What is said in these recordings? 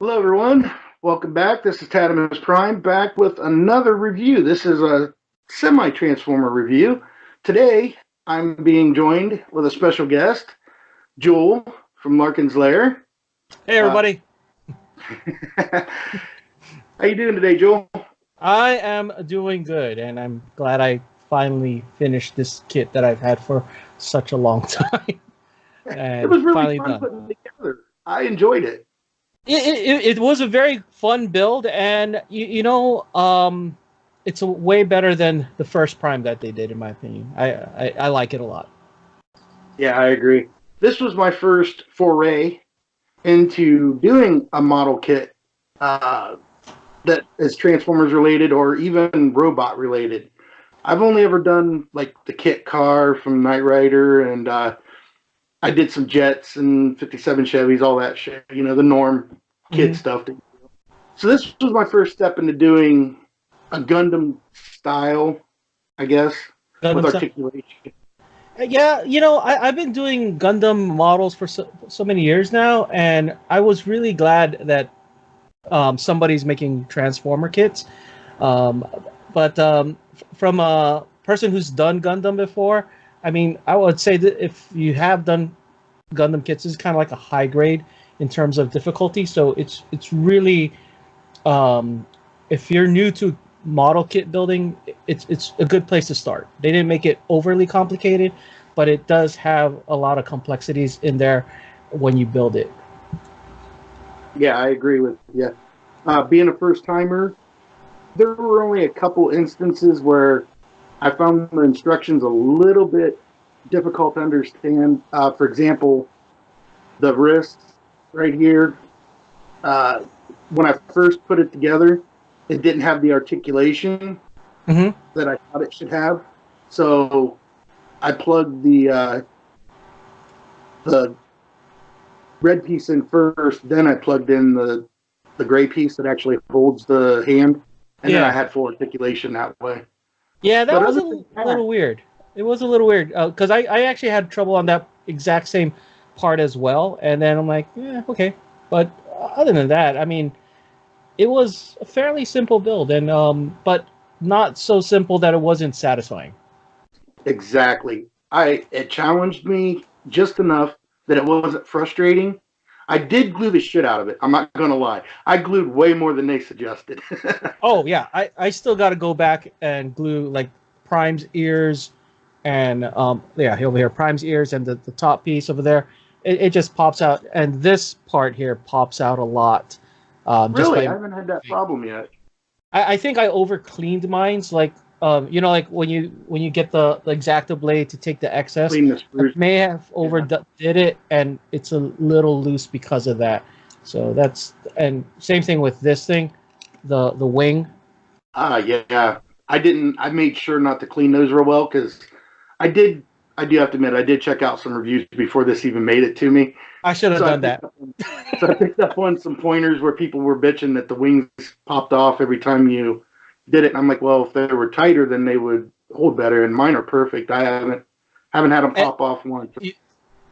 Hello, everyone. Welcome back. This is Tattimus Prime back with another review. This is a semi Transformer review. Today, I'm being joined with a special guest, Joel from Larkin's Lair. Hey Uh, everybody. how you doing today, Joel? I am doing good and I'm glad I finally finished this kit that I've had for such a long time It and was really finally fun done. putting it together. I enjoyed it. It was a very fun build and it's a way better than the first Prime that they did in my opinion. I like it a lot. Yeah, I agree. This was my first foray into doing a model kit that is Transformers related or even robot related. I've only ever done like the kit car from Knight Rider, and I did some Jets and '57 Chevys, all that shit. You know, the norm kid Mhm. stuff. So this was my first step into doing a Gundam style, I guess, with Gundam stuff. articulation. Yeah, I've been doing Gundam models for so many years now, and I was really glad that somebody's making Transformer kits. Um, but from a person who's done Gundam before, I mean, I would say that if you have done Gundam kits, it's kind of like a high grade in terms of difficulty. So it's really um, if you're new to model kit building, it's a good place to start. They didn't make it overly complicated, but it does have a lot of complexities in there when you build it. Yeah, I agree with you. Being a first timer, there were only a couple instances where I found the instructions a little bit difficult to understand. For example, the wrists right here. Uh, when I first put it together, it didn't have the articulation Hmm. that I thought it should have. So I plugged the red piece in first, then I plugged in the gray piece that actually holds the hand, and then I Yeah. had full articulation that way. Yeah, that But was other a than that, little weird. It was a little weird because I actually had trouble on that exact same part as well, and then I'm like, yeah, okay. But other than that, I mean, it was a fairly simple build, and but not so simple that it wasn't satisfying. exactly. I It challenged me just enough that it wasn't frustrating. I did glue the shit out of it. I'm not gonna lie. I glued way more than they suggested. Oh yeah, I still got to go back and glue like Prime's ears and yeah, over here Prime's ears and the top piece over there. It just pops out, and this part here pops out a lot. Just Really, by I haven't had that problem yet. I think I over cleaned mines like like when you get the Exacto blade to take the excess, Clean the I screws. may have Yeah. overdid it and it's a little loose because of that. So that's and same thing with this thing, the wing. Yeah. I didn't. I made sure not to clean those real well because I did. I do have to admit, I did check out some reviews before this even made it to me. I should have So I done picked that. up. So I picked up on some pointers where people were bitching that the wings popped off every time you did it. And I'm like, well, if they were tighter, then they would hold better. And mine are perfect. I haven't had them And pop off once. you,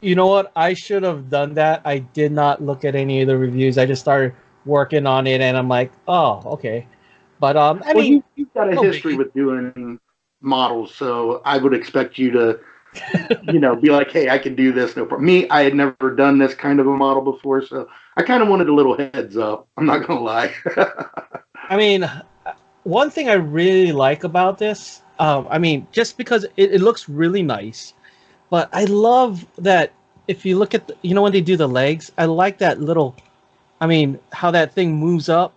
you know what? I should have done that. I did not look at any of the reviews. I just started working on it, and I'm like, oh, okay. But I Well, mean, you've got a no history biggie. with doing models, so I would expect you to be like, hey, I can do this. No problem. Me, I had never done this kind of a model before, so I kind of wanted a little heads up. I'm not gonna lie. I mean, one thing I really like about this, I mean, just because it looks really nice, but I love that if you look at when they do the legs, I like that little, I mean, how that thing moves up.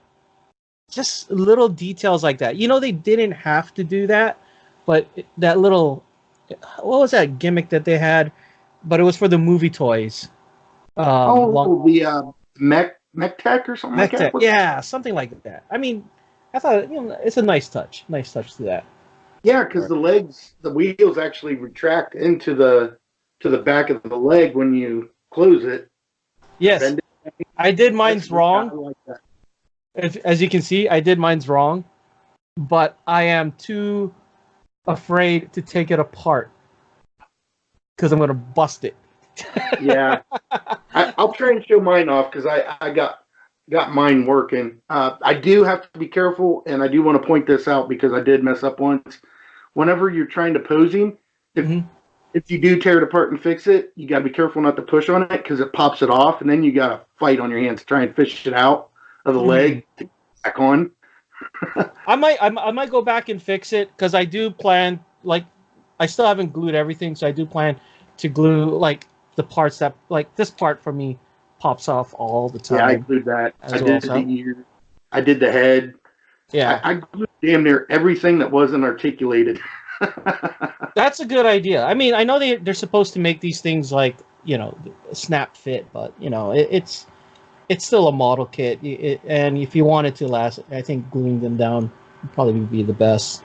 Just little details like that. They didn't have to do that, but that little, what was that gimmick that they had? But it was for the movie toys. Long Oh, the mech tech or something like Mech that. Tech, yeah, something like that. I mean, I thought it's a nice touch to that. Yeah, because Right. the wheels actually retract into the back of the leg when you close it. Yes, Bend it. I did That's mine's really, I wrong. like that. As you can see, I did mine's wrong, but I am too afraid to take it apart because I'm gonna bust it. Yeah, I'll try and show mine off because I got got mine working. I do have to be careful, and I do want to point this out because I did mess up once. Whenever you're trying to posing, Hmm. if you do tear it apart and fix it, you got to be careful not to push on it because it pops it off, and then you got to fight on your hands to try and fish it out of the Hmm. leg to get back on. I might go back and fix it because I do plan, like, I still haven't glued everything, so I do plan to glue like the parts that, like, this part for me pops off all the Yeah, I time glued that. I as well. did the So ear. I did the head. yeah, I glued damn near everything that wasn't articulated. that's a good idea. I mean, I know they're supposed to make these things like, snap fit, but it's still a model kit, and if you want it to last, I think gluing them down would probably be the best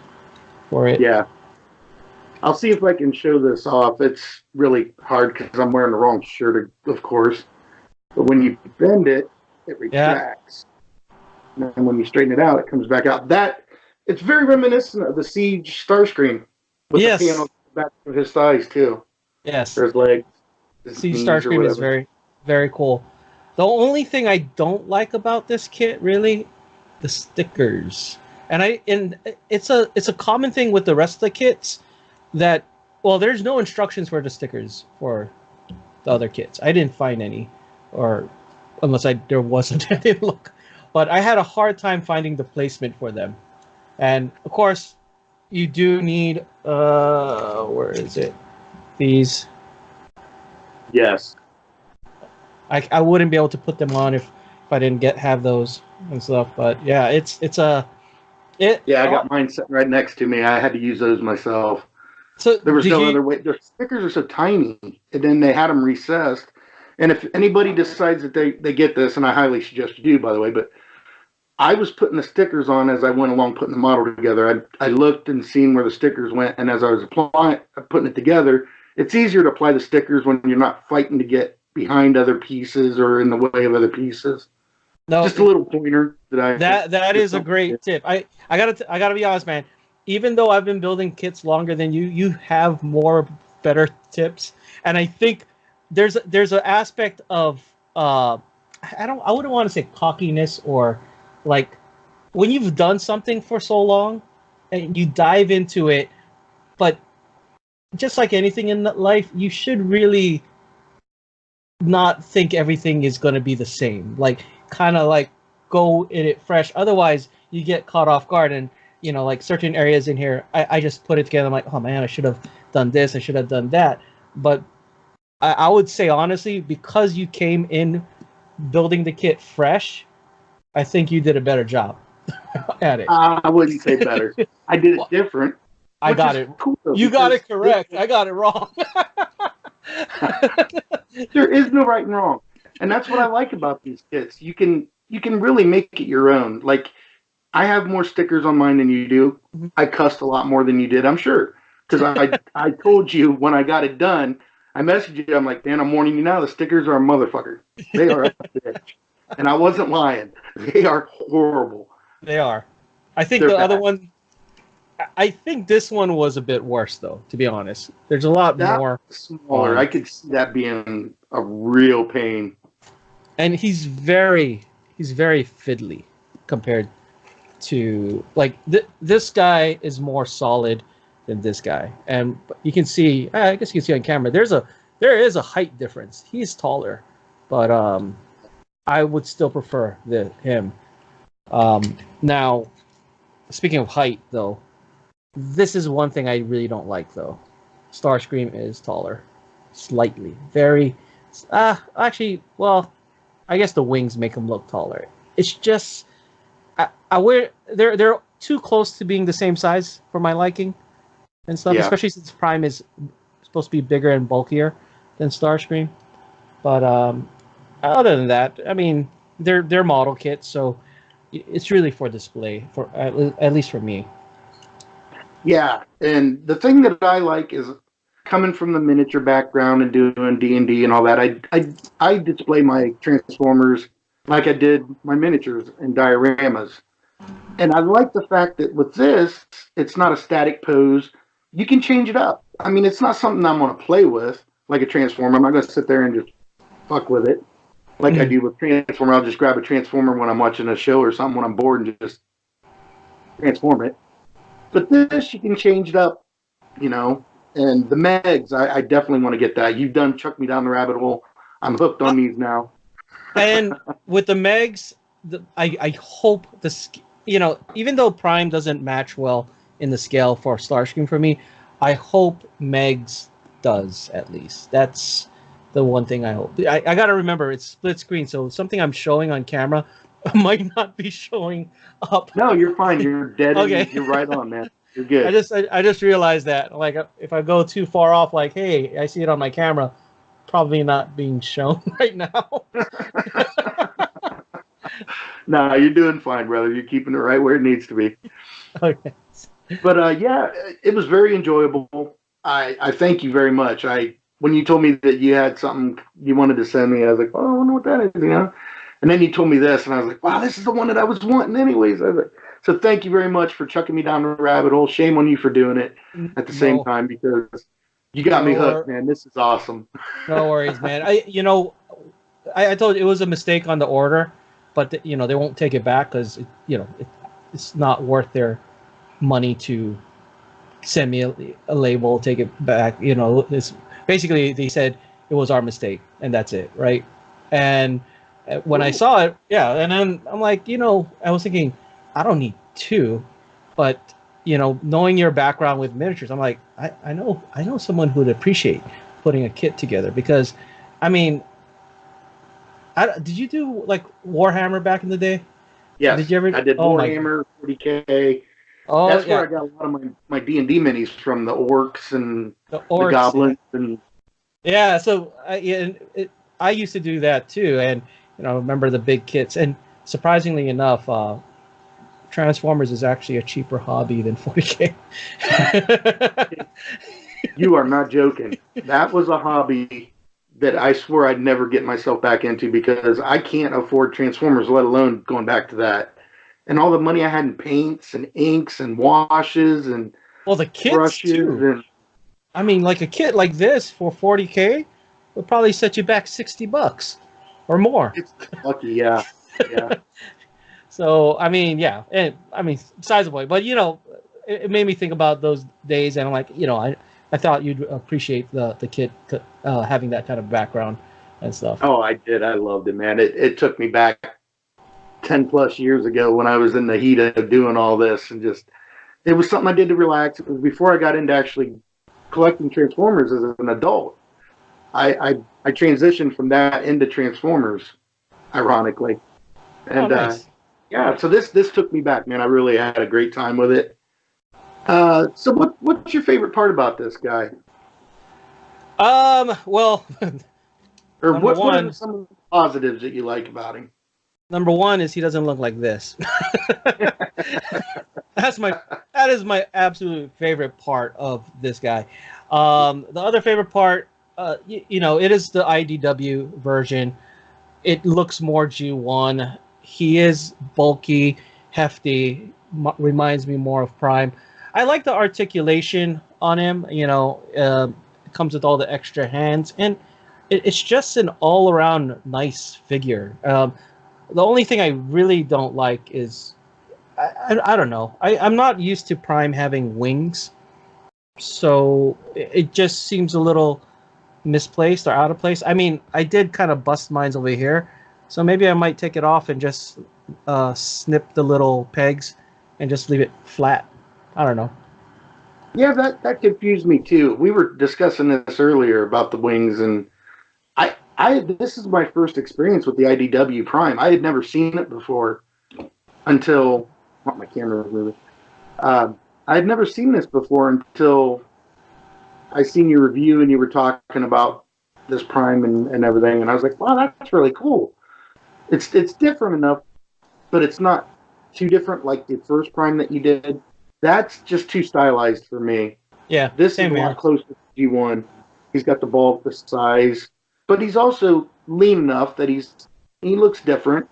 for it. Yeah. I'll see if I can show this off. It's really hard because I'm wearing the wrong shirt, of course. But when you bend it, it Yeah. retracts. And then when you straighten it out, it comes back out. It's very reminiscent of the Siege Starscream with the Yes. panel back of his thighs too, Yes. or his legs, his See, knees, or Starscream is whatever. very, very cool. The only thing I don't like about this kit, really, the stickers. And it's a common thing with the rest of the kits that, well, there's no instructions for the stickers for the other kits. I didn't find any, or unless there wasn't any. Look, but I had a hard time finding the placement for them. And of course, you do need, where is it? These. Yes. I wouldn't be able to put them on if I didn't have those and stuff. But yeah, it's a it. Yeah, I got mine sitting right next to me. I had to use those myself. So There was did no you? other way. Their stickers are so tiny, and then they had them recessed. And if anybody decides that they get this, and I highly suggest you do, by the way, but I was putting the stickers on as I went along putting the model together. I looked and seen where the stickers went, and as I was putting it together, it's easier to apply the stickers when you're not fighting to get behind other pieces or in the way of other pieces. No, Just a little pointer that I that is a great tip. I gotta be honest, man. Even though I've been building kits longer than you, you have more better tips, and I think there's an aspect of I wouldn't want to say cockiness, or like when you've done something for so long and you dive into it, but just like anything in life, you should really not think everything is going to be the same. Like, kind of like go in it fresh. Otherwise, you get caught off guard, and like certain areas in here, I just put it together. I'm like, oh man, I should have done this. I should have done that. But I would say honestly, because you came in building the kit fresh, I think you did a better job at it. I wouldn't say better. I did it different. I got it. Cool, You got it correct. I got it wrong. There is no right and wrong, and that's what I like about these kits. You can really make it your own. Like, I have more stickers on mine than you do. I cussed a lot more than you did, I'm sure, because I told you when I got it done. I messaged you. I'm like, Dan, I'm warning you now. The stickers are a motherfucker. They are a bitch, and I wasn't lying. They are horrible. They are. I think They're the bad. other one. I think this one was a bit worse, though. To be honest, there's a lot That more smaller. I could see that being a real pain. and he's very fiddly compared to, like, this guy is more solid than this guy, and you can see. I guess you can see on camera. There is a height difference. He's taller, but I would still prefer him. Now, speaking of height, though, this is one thing I really don't like, though. Starscream is taller, slightly, very. Actually, well, I guess the wings make him look taller. It's just, I wear they're too close to being the same size for my liking and stuff. Yeah. Especially since Prime is supposed to be bigger and bulkier than Starscream. But other than that, I mean, they're model kits, so it's really for display, for at least for me. Yeah, and the thing that I like is coming from the miniature background and doing D&D and all that. I display my Transformers like I did my miniatures and dioramas, and I like the fact that with this, it's not a static pose. You can change it up. I mean, it's not something I'm going to play with like a Transformer. I'm not going to sit there and just fuck with it. like I do with Transformer. I'll just grab a Transformer when I'm watching a show or something when I'm bored and just transform it. But this, you can change it up, you know. And the Megs, I definitely want to get that. You've done chuck me down the rabbit hole. I'm hooked on these now. And with the Megs, I hope this, you know, even though Prime doesn't match well in the scale for Starscream for me, I hope Megs does at least. That's the one thing I hope. I got to remember it's split screen, so something I'm showing on camera might not be showing up. No, you're fine. You're dead. Okay. You're right on, man. You're good. I just realized that, like, if I go too far off, like, hey, I see it on my camera, probably not being shown right now. No, you're doing fine, brother. You're keeping it right where it needs to be. Okay. But yeah, it was very enjoyable. I thank you very much. When you told me that you had something you wanted to send me, I was like, oh, I wonder what that is, you know. And then you told me this, and I was like, wow, this is the one that I was wanting, anyways. I was like, so thank you very much for chucking me down the rabbit hole. Shame on you for doing it at the same time, because you got me hooked, man. This is awesome. No worries, man. I told you it was a mistake on the order, but they won't take it back because it's not worth their money to send me a label, take it back. It's basically they said it was our mistake and that's it, right? And when I saw it, and then I'm like, I was thinking, I don't need two, but knowing your background with miniatures, I'm like, I know someone who would appreciate putting a kit together, because, I mean, did you do like Warhammer back in the day? Yes, did you ever? I did Warhammer, 40K. Oh, that's where I got a lot of my D&D minis from, the orcs and the goblins and. Yeah, so I used to do that too, and remember the big kits. And surprisingly enough, Transformers is actually a cheaper hobby than 40K. You are not joking. That was a hobby that I swore I'd never get myself back into, because I can't afford Transformers, let alone going back to that. And all the money I had in paints and inks and washes and the kits brushes too. And I mean, like a kit like this for 40K would probably set you back $60 or more. It's lucky, yeah. So I mean, and I mean, sizable, but it made me think about those days, and I'm like, I thought you'd appreciate the kit having that kind of background and stuff. Oh, I did. I loved it, man. It took me back 10 plus years ago when I was in the heat of doing all this, and just it was something I did to relax. It was before I got into actually collecting Transformers as an adult. I transitioned from that into Transformers, ironically, and nice. So this took me back, man. I really had a great time with it. So what's your favorite part about this guy? Well, or what are some of the positives that you like about him? Number one is he doesn't look like this. That is my absolute favorite part of this guy. The other favorite part, it is the IDW version. It looks more G1. He is bulky, hefty, reminds me more of Prime. I like the articulation on him. It comes with all the extra hands, and it's just an all-around nice figure. The only thing I really don't like is, I don't know. I'm not used to Prime having wings, so it just seems a little misplaced or out of place. I mean, I did kind of bust mine over here, so maybe I might take it off and just snip the little pegs and just leave it flat. I don't know. Yeah, that confused me too. We were discussing this earlier about the wings, and this is my first experience with the IDW Prime. I had never seen it before until my camera was moving. I had never seen this before until I seen your review and you were talking about this Prime and everything, and I was like, wow, that's really cool. It's different enough, but it's not too different like the first Prime that you did. That's just too stylized for me. Yeah, this is a lot closer to G1. He's got the bulk, the size, but he's also lean enough that he looks different.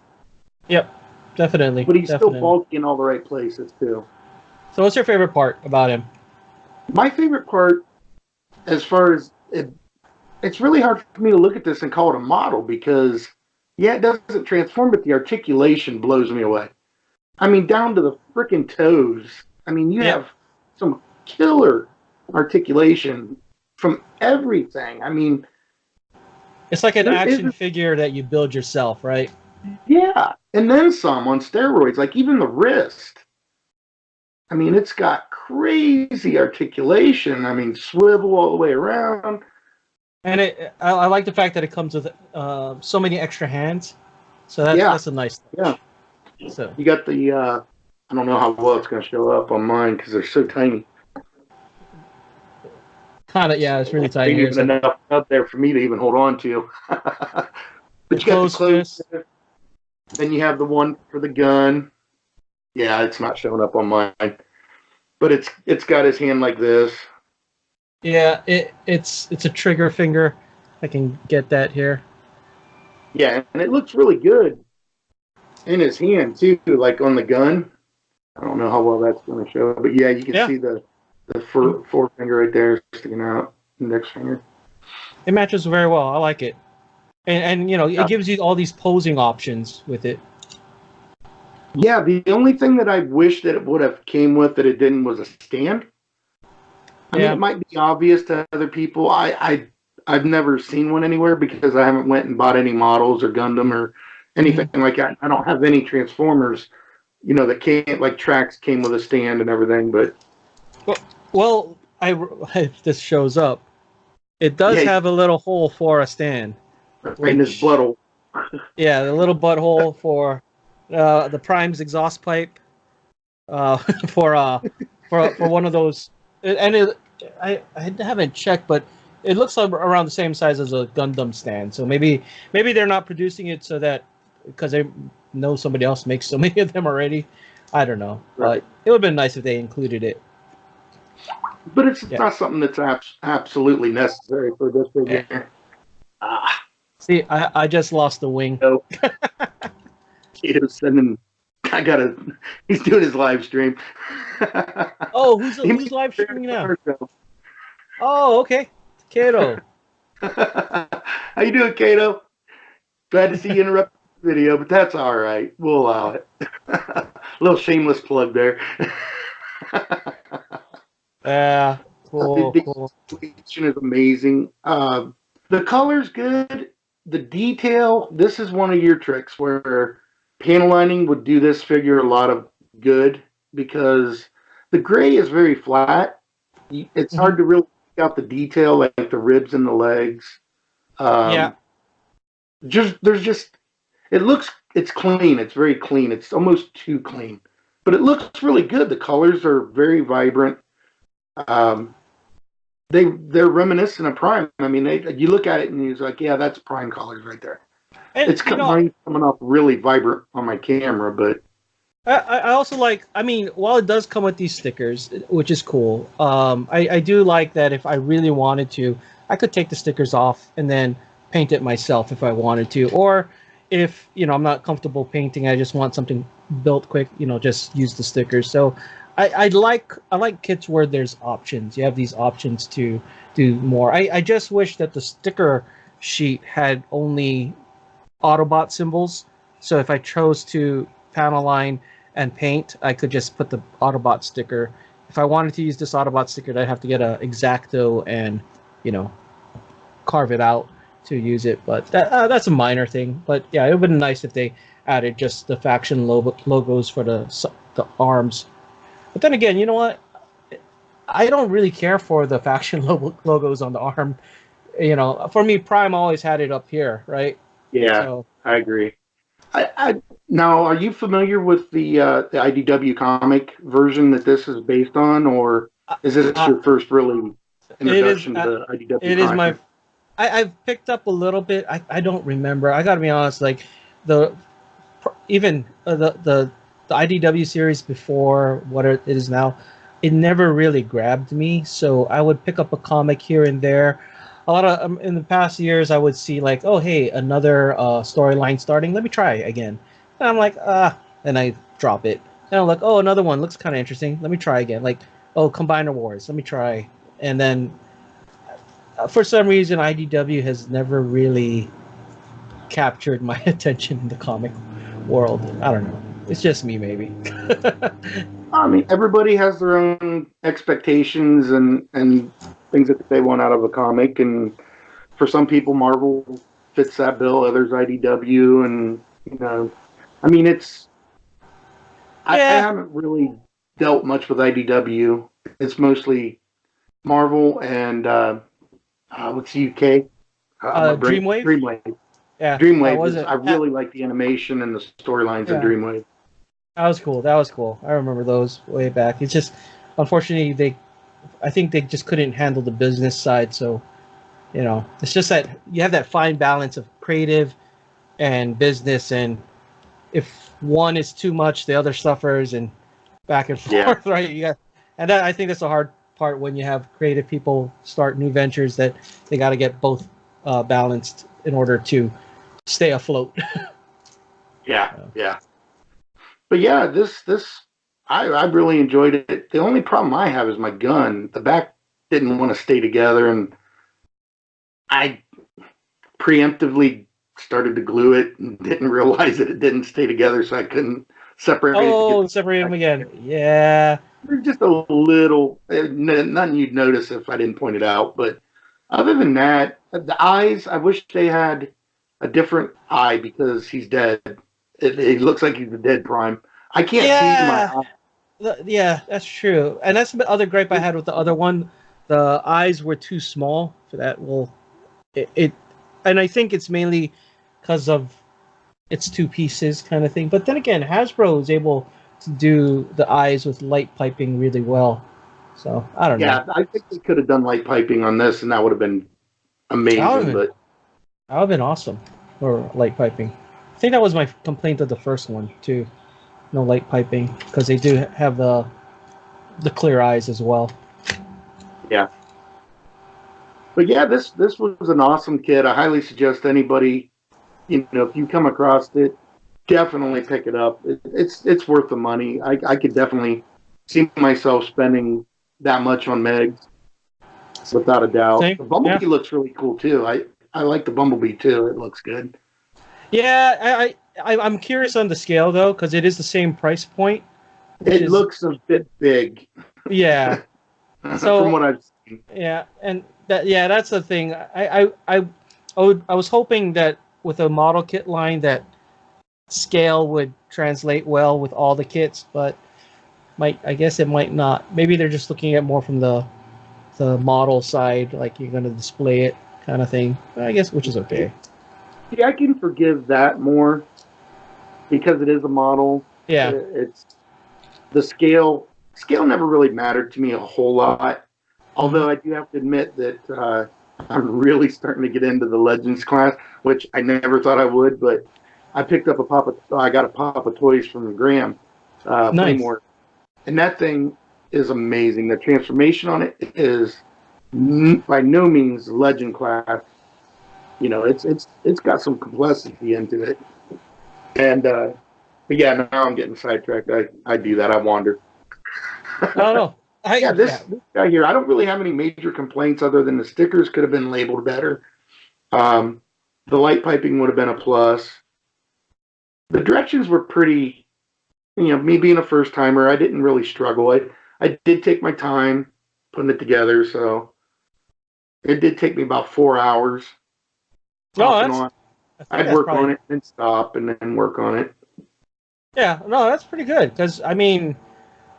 Yep, definitely. But he's still bulky in all the right places too. So what's your favorite part about him? My favorite part, as far as it's really hard for me to look at this and call it a model, because Yeah, it doesn't transform, but the articulation blows me away. I mean, down to the freaking toes. I mean, you Yeah, have some killer articulation from everything. I mean, it's like an there action isn't, figure that you build yourself, right? yeah, and then some on steroids, like even the wrist. I mean, it's got crazy articulation. I mean, swivel all the way around. And I like the fact that it comes with so many extra hands. So Yeah, that's a nice yeah. touch. So You got the, I don't know how well it's going to show up on mine because they're so tiny. kind of, yeah, it's really tiny Ain't here. even So enough up there for me to even hold on to. But the you got the closed closed fist. fist, then you have the one for the gun. Yeah, it's not showing up on mine, but it's got his hand like this. Yeah, it's a trigger finger. I can get that here. Yeah, and it looks really good in his hand too, like on the gun. I don't know how well that's going to show, but yeah, you can Yeah, see the forefinger right there sticking out, index finger. it matches very well. I like it, and you know it Yeah. gives you all these posing options with it. Yeah, the only thing that I wish that it would have came with that it didn't was a stand. I mean, Yeah. it might be obvious to other people. I've never seen one anywhere because I haven't went and bought any models or Gundam or anything Mm-hmm. like that. I don't have any Transformers, that can't like tracks came with a stand and everything. But Well, if this shows up, it does yeah, have a little hole for a stand, right in his which blood hole. yeah, the little butthole for the Prime's exhaust pipe uh, for uh for one of those, and I haven't checked, but it looks like around the same size as a Gundam stand. So maybe they're not producing it so that because they know somebody else makes so many of them already. I don't know, Right. but it would have been nice if they included it. But it's Yeah. not something that's absolutely necessary for this Yeah. figure. Ah, See, I just lost the wing. no. Kato's sending. I gotta. He's doing his live stream. Oh, He who's made live it streaming now? our show. Oh, okay, Kato. How you doing, Kato? Glad to see you interrupt the video, but that's all right. We'll allow it. A little shameless plug there. Yeah, cool, The cool. illustration is amazing. The color's good. The detail. This is one of your tricks where panel lining would do this figure a lot of good because the gray is very flat. It's Hmm. hard to really pick out the detail, like the ribs and the legs. Yeah, Um, just it's clean. It's very clean. It's almost too clean, but it looks really good. The colors are very vibrant. Um, they're reminiscent of Prime. I mean, you look at it and you're like, yeah, that's Prime colors right there. and It's coming off really vibrant on my camera, but I also like. I mean, while it does come with these stickers, which is cool, I do like that if I really wanted to, I could take the stickers off and then paint it myself if I wanted to, or if I'm not comfortable painting, I just want something built quick, just use the stickers. So I like kits where there's options. You have these options to do more. I just wish that the sticker sheet had only Autobot symbols. So if I chose to panel line and paint, I could just put the Autobot sticker. If I wanted to use this Autobot sticker, I'd have to get a Exacto and, you know, carve it out to use it. But that's a minor thing. But yeah, it would have been nice if they added just the faction logos for the arms. But then again, you know what? I don't really care for the faction logos on the arm. For me, Prime always had it up here, right? yeah, So I agree. Now, are you familiar with the IDW comic version that this is based on, or uh, is this uh, your first really it is. introduction to the IDW It is my. content? I've picked up a little bit. I don't remember. I got to be honest. Like the even the IDW series before what it is now, it never really grabbed me. So I would pick up a comic here and there. A lot of in the past years, I would see like, oh hey, another storyline starting. Let me try again. And I'm like, and I drop it. And I'm like, oh, another one looks kind of interesting. Let me try again. Like, oh, Combiner Wars. Let me try. And then for some reason, IDW has never really captured my attention in the comic world. I don't know. It's just me, maybe. I mean, everybody has their own expectations and things that they want out of a comic, and for some people, Marvel fits that bill. Others, IDW, and I mean, I Yeah. haven't really dealt much with IDW. It's mostly Marvel and what's UK? My brain, Dreamwave. Dreamwave. Yeah, that Dreamwave was is. it. I really like the animation and the storylines in Yeah, Dreamwave. that was cool. That was cool. I remember those way back. It's just, unfortunately, I think they just couldn't handle the business side. So, it's just that you have that fine balance of creative and business, and if one is too much, the other suffers, and back and Yeah. forth, right? And I think that's the hard part when you have creative people start new ventures, that they got to get both balanced in order to stay afloat. Yeah, yeah. But yeah, I really enjoyed it. The only problem I have is my gun. The back didn't want to stay together, and I preemptively started to glue it and didn't realize that it didn't stay together, so I couldn't separate it. Oh, separate them again. Yeah. There's just a little, nothing you'd notice if I didn't point it out. But other than that, the eyes, I wish they had a different eye because he's dead. It looks like he's a dead Prime. I can't see my Yeah. eye. Yeah, that's true. And that's the other gripe I had with the other one. The eyes were too small for that. Well, it and I think it's mainly because of its two pieces kind of thing. But then again, Hasbro is able to do the eyes with light piping really well. So I don't know. Yeah, I think they could have done light piping on this, and that would have been amazing. But that would have been awesome for light piping. I think that was my complaint of the first one too. No light piping because they do have the clear eyes as well. yeah. But yeah, this was an awesome kit. I highly suggest anybody, if you come across it, definitely pick it up. It's worth the money. I could definitely see myself spending that much on Megs, without a doubt. Same. The Bumblebee looks really cool too. I like the Bumblebee too. It looks good. Yeah, I'm curious on the scale though, because it is the same price point. It looks a bit big. Yeah. So from what I've seen. Yeah, and that's the thing. I was hoping that with a model kit line that scale would translate well with all the kits, but I guess it might not. Maybe they're just looking at more from the model side, like you're going to display it kind of thing. I guess, which is okay. Yeah, I can forgive that more because it is a model. Yeah, it's the scale. Scale never really mattered to me a whole lot. Although I do have to admit that I'm really starting to get into the Legends class, which I never thought I would. But I picked up I got a Papa Toys from Graham. Nice. Playmore, and that thing is amazing. The transformation on it is by no means Legend class. It's got some complexity into it. And but yeah, now I'm getting sidetracked. I do that. I wander. No. This guy here, I don't really have any major complaints other than the stickers could have been labeled better. The light piping would have been a plus. The directions were pretty, me being a first timer, I didn't really struggle. I did take my time putting it together, so it did take me about 4 hours. I'd work on it and stop and then work on it. Yeah, no, that's pretty good because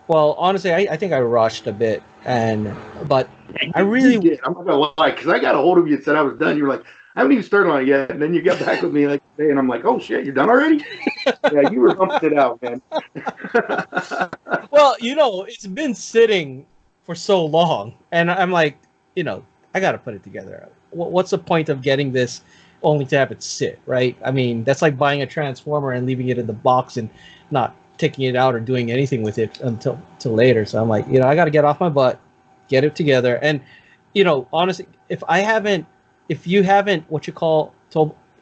well, honestly, I think I rushed a bit, but I really did. I'm not gonna lie, because I got a hold of you and said I was done. You were like, I haven't even started on it yet, and then you got back with me like today, and I'm like, oh shit, you're done already? Yeah, you were humping it out, man. Well, it's been sitting for so long, and I'm like, I got to put it together. What's the point of getting this only to have it sit, right? I mean, that's like buying a transformer and leaving it in the box and not taking it out or doing anything with it until later. So I'm like, I got to get off my butt, get it together. And, honestly, if you haven't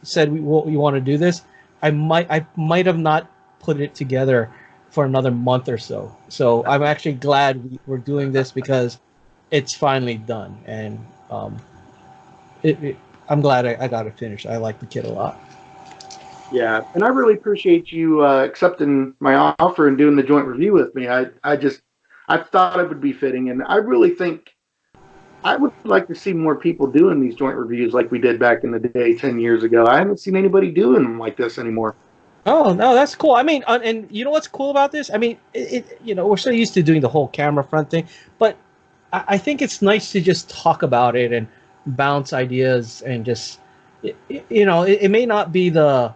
said you want to do this, I might have not put it together for another month or so. So I'm actually glad we're doing this because it's finally done. And I'm glad I got it finished. I like the kit a lot. Yeah, and I really appreciate you accepting my offer and doing the joint review with me. I thought it would be fitting, and I really think I would like to see more people doing these joint reviews like we did back in the day, 10 years ago. I haven't seen anybody doing them like this anymore. Oh no, that's cool. I mean, and you know what's cool about this? I mean, we're so used to doing the whole camera front thing, but I think it's nice to just talk about it and bounce ideas and just, it may not be the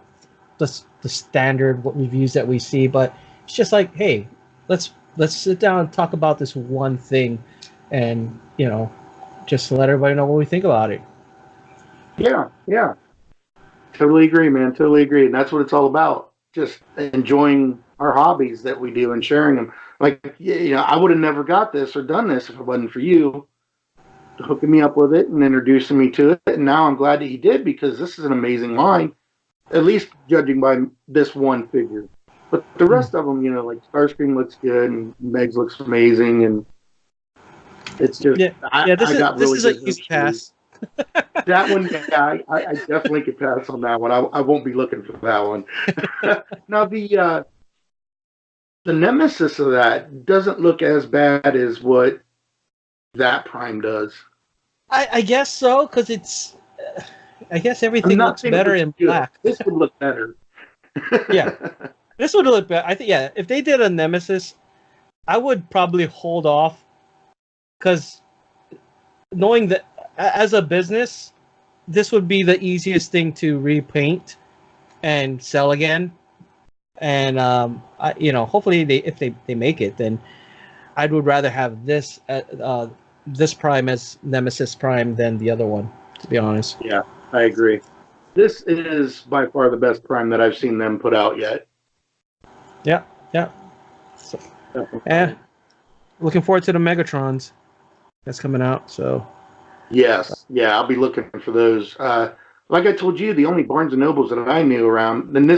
standard what reviews that we see, but it's just like, hey, let's sit down and talk about this one thing, and just let everybody know what we think about it. Yeah, yeah. Totally agree, man. Totally agree. And that's what it's all about. Just enjoying our hobbies that we do and sharing them. Like, I would have never got this or done this if it wasn't for you hooking me up with it and introducing me to it. And now I'm glad that you did because this is an amazing line, at least judging by this one figure. But the rest of them, like Starscream looks good and Megs looks amazing. And it's just, Yeah, yeah. This I is got this really is a good use hopes for you. pass. That one, yeah, I definitely could pass on that one. I won't be looking for that one. Now the nemesis of that doesn't look as bad as what that Prime does. I guess so, because I guess I'm everything not looks saying it better looks in good. black. This would look better. Yeah, this would look better. I think, yeah, if they did a Nemesis, I would probably hold off, because knowing that as a business, this would be the easiest thing to repaint and sell again. And hopefully if they make it, then I would rather have this Prime as Nemesis Prime than the other one, to be honest. Yeah, I agree. This is by far the best Prime that I've seen them put out yet. Yeah, yeah. So, and looking forward to the Megatrons that's coming out. So Yes, yeah, I'll be looking for those. Like I told you, the only Barnes and Nobles that I knew around, and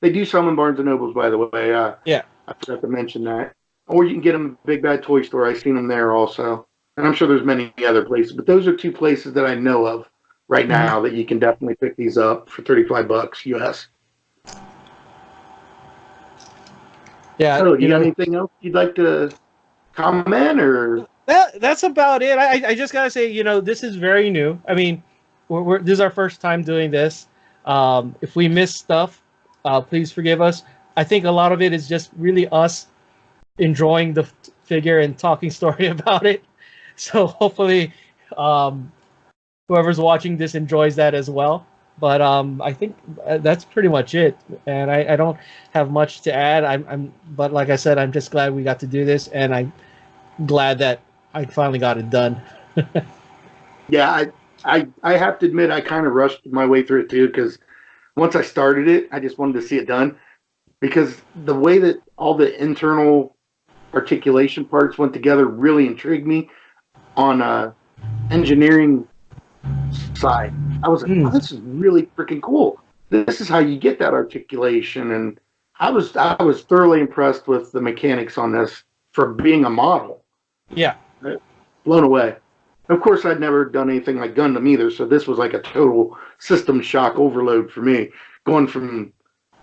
they do sell them in Barnes and Nobles, by the way. yeah. I forgot to mention that. Or you can get them at Big Bad Toy Store. I've seen them there also, and I'm sure there's many other places, but those are two places that I know of right Mhm. now that you can definitely pick these up for $35 US. Yeah, So, you got anything else you'd like to comment or? that's about it. I just gotta say, this is very new. I mean, this is our first time doing this. If we miss stuff, please forgive us. I think a lot of it is just really us enjoying the figure and talking story about it. So hopefully, um, whoever's watching this enjoys that as well. But I think that's pretty much it, and I don't have much to add. But like I said, I'm just glad we got to do this, and I'm glad that I finally got it done. Yeah, I have to admit I kind of rushed my way through it too because once I started it, I just wanted to see it done because the way that all the internal articulation parts went together really intrigued me on engineering side. I was like, oh, this is really freaking cool. This is how you get that articulation, and I was thoroughly impressed with the mechanics on this for being a model. Yeah, Blown away. Of course, I'd never done anything like Gundam either, so this was like a total system shock overload for me. Going from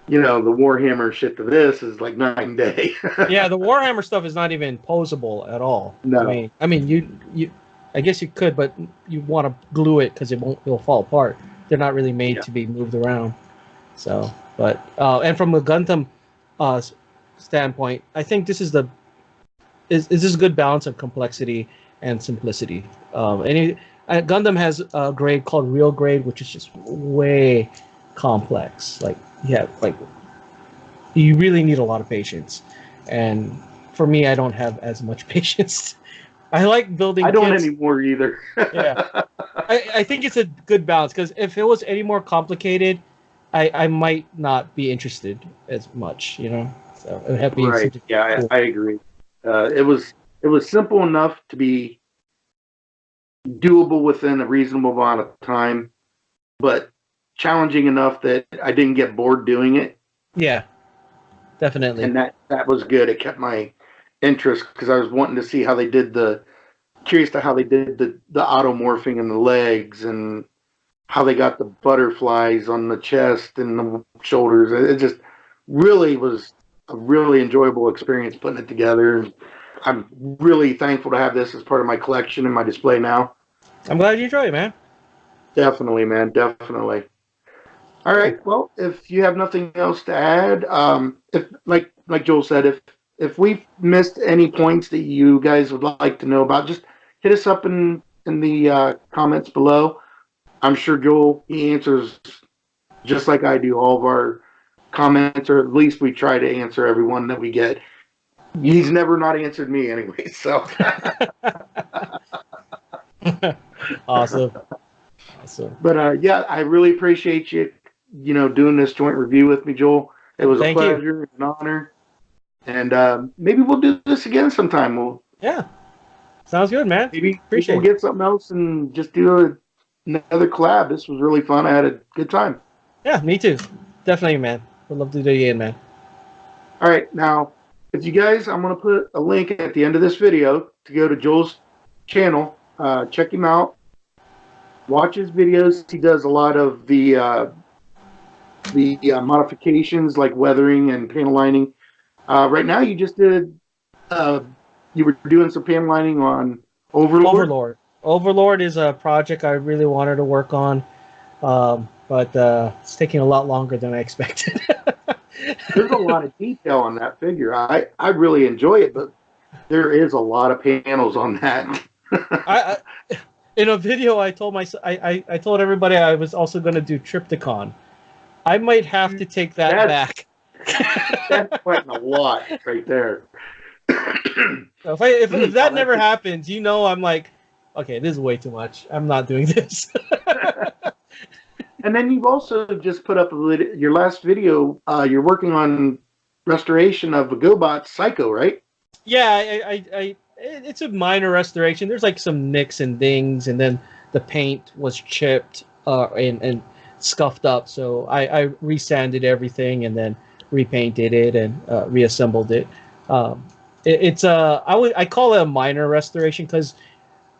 the Warhammer shit to this is like night and day. yeah. The Warhammer stuff is not even posable at all. No. I mean, you, I guess you could, but you want to glue it because it'll fall apart. They're not really made to be moved around. So, but and from a Gundam uh, standpoint, I think this is this is a good balance of complexity and simplicity. Gundam has a grade called real grade, which is just way complex. Like you really need a lot of patience, and for me, I don't have as much patience. I like building. I don't kits. anymore either. Yeah, I think it's a good balance because if it was any more complicated, I might not be interested as much. So it would have to be Right. Yeah, cool. I agree. It was simple enough to be doable within a reasonable amount of time, but challenging enough that I didn't get bored doing it. Yeah, definitely. And that was good. It kept my interest because I was wanting to see how they did curious to how they did the automorphing in the legs and how they got the butterflies on the chest and the shoulders. It just really was a really enjoyable experience putting it together. I'm really thankful to have this as part of my collection and my display now. I'm glad you enjoy it, man. Definitely, man. Definitely. All Cool. right. Well, if you have nothing else to add, if like Joel said, if we've missed any points that you guys would like to know about, just hit us up in the comments below. I'm sure Joel he answers just like I do all of our comments, or at least we try to answer everyone that we get. He's never not answered me anyway. So Awesome. Awesome. But yeah, I really appreciate you, doing this joint review with me, Joel. It was a Thank you. pleasure, an honor, and maybe we'll do this again sometime. Yeah. Sounds good, man. Maybe Appreciate we'll it. get something else and just do another collab. This was really fun. I had a good time. Yeah, me too. Definitely, man. Would love to do it again, man. All right, now, if you guys, I'm going to put a link at the end of this video to go to Joel's channel. Check him out. Watch his videos. He does a lot of the modifications like weathering and panel lining. Right now, you just did. You were doing some panel lining on Overlord. Overlord. Overlord is a project I really wanted to work on, but it's taking a lot longer than I expected. There's a lot of detail on that figure. I really enjoy it, but there is a lot of panels on that. I in a video I told I told everybody I was also going to do Triptychon. I might have to take that back. That's quite a lot right there. So if that never happens, I'm like, okay, this is way too much. I'm not doing this. And then you've also just put up your last video. You're working on restoration of a GoBot Psycho, right? Yeah, it's a minor restoration. There's like some nicks and dings, and then the paint was chipped and scuffed up. So I resanded everything and then repainted it and reassembled it. I call it a minor restoration because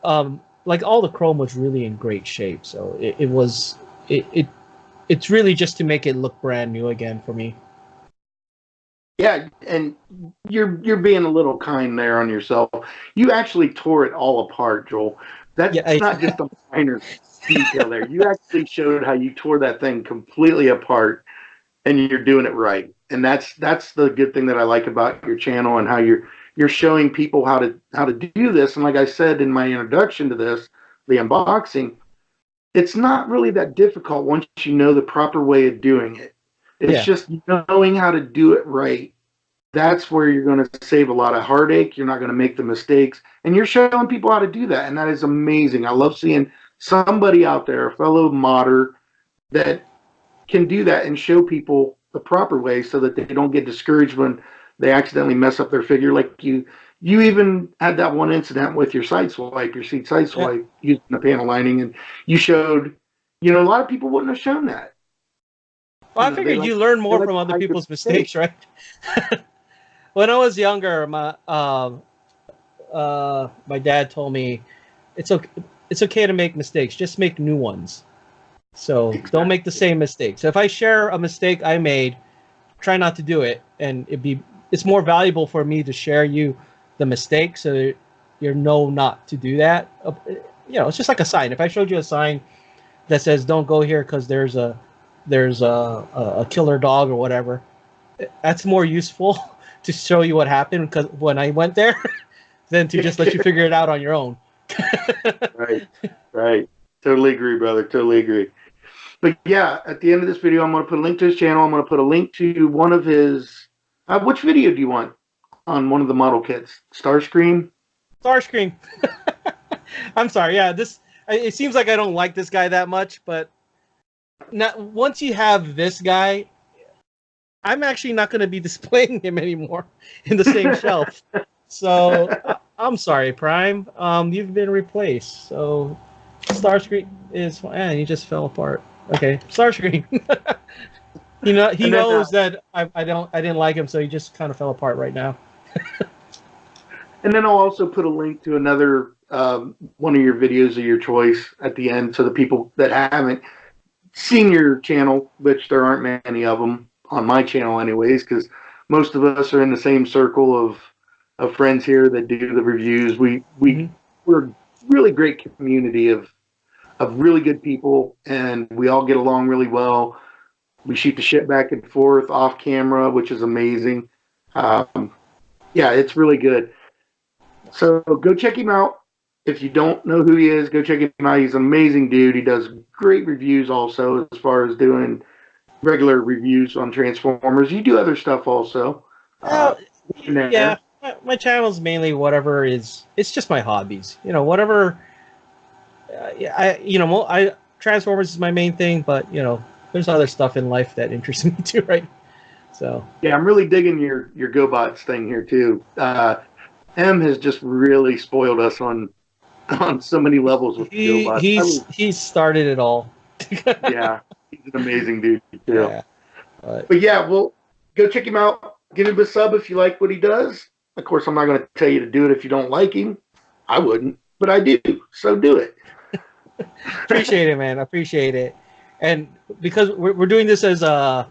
like all the chrome was really in great shape. So it's really just to make it look brand new again for me. Yeah, and you're being a little kind there on yourself. You actually tore it all apart, Joel. That's not just a minor detail there. You actually showed how you tore that thing completely apart, and you're doing it right. And that's the good thing that I like about your channel and how you're showing people how to do this. And like I said in my introduction to this, the unboxing, it's not really that difficult once you know the proper way of doing it. It's just knowing how to do it right. That's where you're going to save a lot of heartache. You're not going to make the mistakes. And you're showing people how to do that. And that is amazing. I love seeing somebody out there, a fellow modder, that can do that and show people the proper way so that they don't get discouraged when they accidentally mess up their figure. Like you even had that one incident with your sideswipe, your seat sideswipe, using the panel lining. And you showed, a lot of people wouldn't have shown that. Well, I figured you learn more from other people's mistakes, right? When I was younger, my dad told me it's okay to make mistakes, just make new ones. So don't make the same mistakes. So if I share a mistake I made, try not to do it, and it's more valuable for me to share you the mistake so that you know not to do that. It's just like a sign. If I showed you a sign that says don't go here because there's a killer dog or whatever, that's more useful to show you what happened because when I went there than to just let you figure it out on your own. Right. Totally agree, brother. Totally agree. But yeah, at the end of this video, I'm going to put a link to his channel. I'm going to put a link to one of his. Which video do you want on one of the model kits? Starscream? Starscream. I'm sorry. Yeah, it seems like I don't like this guy that much, but once you have this guy, I'm actually not going to be displaying him anymore in the same shelf. So I'm sorry, Prime. You've been replaced. So Starscream is he just fell apart. Okay, Starscream. he knows that I didn't like him, so he just kind of fell apart right now. And then I'll also put a link to another one of your videos of your choice at the end, so the people that haven't, senior channel, which there aren't many of them on my channel anyways, because most of us are in the same circle of friends here that do the reviews. We're a really great community of really good people, and we all get along really well. We shoot the shit back and forth off camera, which is amazing. Yeah, it's really good. So go check him out. If you don't know who he is, go check him out. He's an amazing dude. He does great reviews also, as far as doing regular reviews on Transformers. You do other stuff also. Yeah, my channel's mainly whatever is. It's just my hobbies. You know, whatever. Transformers is my main thing, but you know, there's other stuff in life that interests me too, right? So yeah, I'm really digging your GoBots thing here too. M has just really spoiled us on so many levels with GoBots. He's started it all. Yeah, he's an amazing dude too. Yeah, but yeah, well, go check him out. Give him a sub if you like what he does. Of course, I'm not going to tell you to do it if you don't like him. I wouldn't, but I do, so do it. Appreciate it, man. I appreciate it. And because we're doing this as a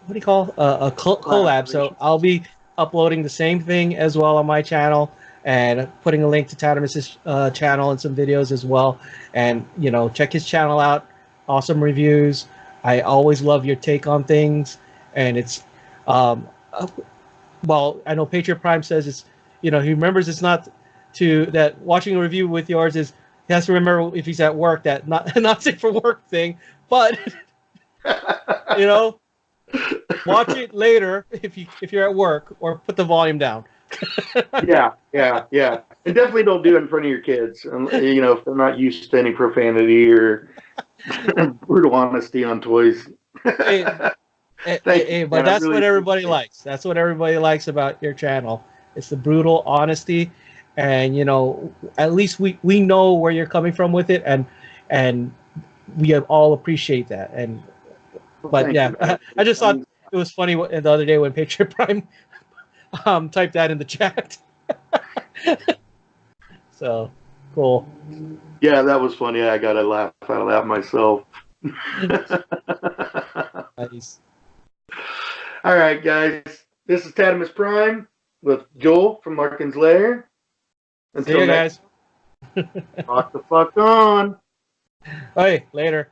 what do you call a collab, so I'll be uploading the same thing as well on my channel and putting a link to Tattimus's channel and some videos as well. And you know, check his channel out. Awesome reviews. I always love your take on things, and it's well, I know Patriot Prime says it's, you know, he remembers it's not to that watching a review with yours is he has to remember if he's at work that not sick for work thing, but you know, watch it later if you're at work, or put the volume down. yeah, and definitely don't do it in front of your kids. You know, if they're not used to any profanity or brutal honesty on toys. Hey, but that's really what everybody likes. That's what everybody likes about your channel. It's the brutal honesty, and you know, at least we know where you're coming from with it, and we all appreciate that. And but yeah, I just thought it was funny the other day when Patriot Prime typed that in the chat. So cool. Yeah, that was funny. I got a laugh out of that myself. Nice. All right, guys. This is Tattimus Prime with Joel from Larkin's Lair. Until see you guys. Rock the fuck on. Hey, later.